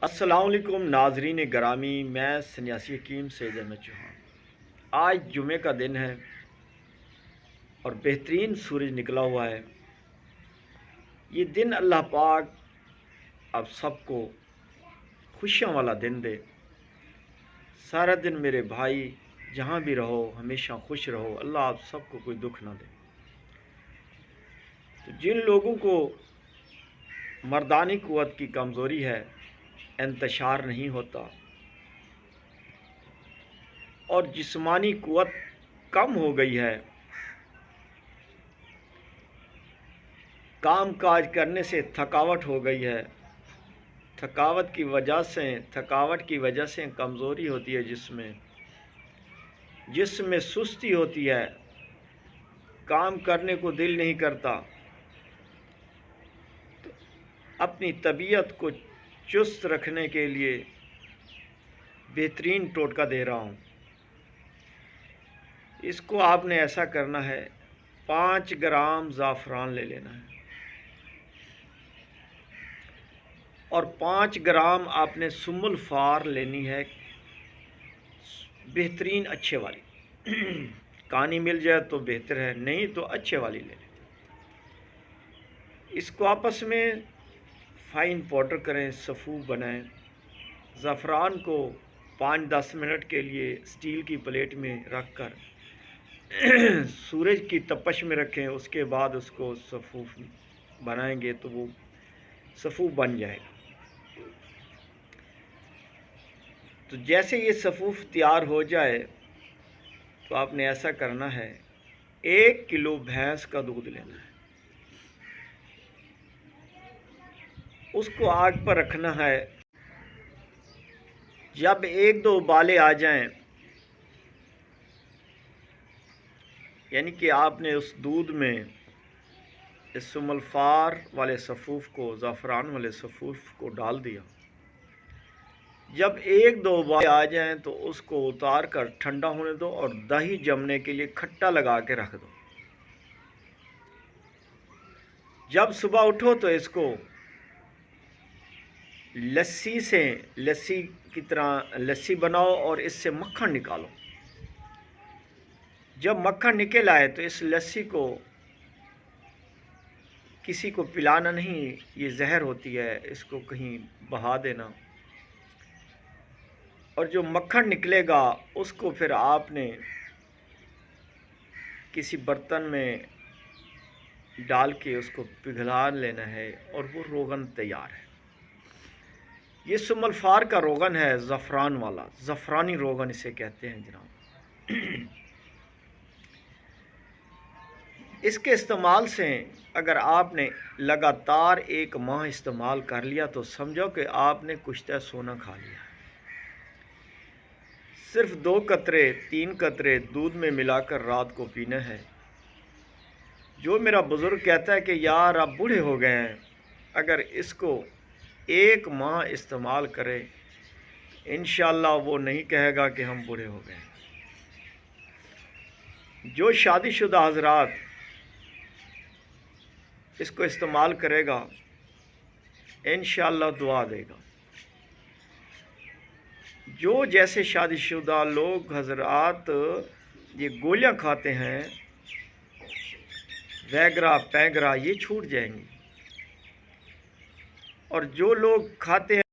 السلام علیکم ناظرین گرامی، میں سنیاسی حکیم سید احمد چوہان۔ آج جمعہ کا دن ہے اور بہترین سورج نکلا ہوا ہے۔ یہ دن اللہ پاک آپ سب کو خوشیاں والا دن دے۔ سارا دن میرے بھائی جہاں بھی رہو ہمیشہ خوش رہو، اللہ آپ سب کو کوئی دکھ نہ دے۔ تو جن لوگوں کو مردانی قوت کی کمزوری ہے، انتشار نہیں ہوتا اور جسمانی قوت کم ہو گئی ہے، کام کاج کرنے سے تھکاوٹ ہو گئی ہے، تھکاوٹ کی وجہ سے کمزوری ہوتی ہے، جسم میں سستی ہوتی ہے، کام کرنے کو دل نہیں کرتا، تو اپنی طبیعت کو چست رکھنے کے لیے بہترین ٹوٹکا دے رہا ہوں۔ اس کو آپ نے ایسا کرنا ہے، 5 گرام زعفران لے لینا ہے اور 5 گرام آپ نے سم الفار لینی ہے، بہترین اچھے والی۔ کانی مل جائے تو بہتر ہے، نہیں تو اچھے والی لے لیں۔ اس کو آپس میں فائن پاؤڈر کریں، صفوف بنائیں۔ زعفران کو 5-10 منٹ کے لیے اسٹیل کی پلیٹ میں رکھ کر سورج کی تپش میں رکھیں، اس کے بعد اس کو صفوف بنائیں گے تو وہ صفوف بن جائے گا۔ تو جیسے یہ صفوف تیار ہو جائے تو آپ نے ایسا کرنا ہے، 1 کلو بھینس کا دودھ لینا ہے، اس کو آگ پر رکھنا ہے۔ جب 1-2 ابالے آ جائیں، یعنی کہ آپ نے اس دودھ میں اس سم الفار والے صفوف کو، زعفران والے صفوف کو ڈال دیا۔ جب 1-2 ابالے آ جائیں تو اس کو اتار کر ٹھنڈا ہونے دو اور دہی جمنے کے لیے کھٹا لگا کے رکھ دو۔ جب صبح اٹھو تو اس کو لسی کی طرح لسی بناؤ اور اس سے مکھن نکالو۔ جب مکھن نکل آئے تو اس لسی کو کسی کو پلانا نہیں، یہ زہر ہوتی ہے، اس کو کہیں بہا دینا۔ اور جو مکھن نکلے گا اس کو پھر آپ نے کسی برتن میں ڈال کے اس کو پگھلا لینا ہے اور وہ روغن تیار ہے۔ یہ سم الفار کا روغن ہے، زعفران والا، زعفرانی روغن اسے کہتے ہیں جناب۔ اس کے استعمال سے اگر آپ نے لگاتار 1 ماہ استعمال کر لیا تو سمجھو کہ آپ نے کشتہ سونا کھا لیا۔ صرف 2 قطرے 3 قطرے دودھ میں ملا کر رات کو پینا ہے۔ جو میرا بزرگ کہتا ہے کہ یار آپ بوڑھے ہو گئے ہیں، اگر اس کو 1 ماہ استعمال کرے انشاءاللہ وہ نہیں کہے گا کہ ہم بوڑھے ہو گئے۔ جو شادی شدہ حضرات اس کو استعمال کرے گا انشاءاللہ دعا دے گا۔ جو جیسے شادی شدہ لوگ حضرات یہ گولیاں کھاتے ہیں، ویگرا پینگرا، یہ چھوٹ جائیں گی، اور جو لوگ کھاتے ہیں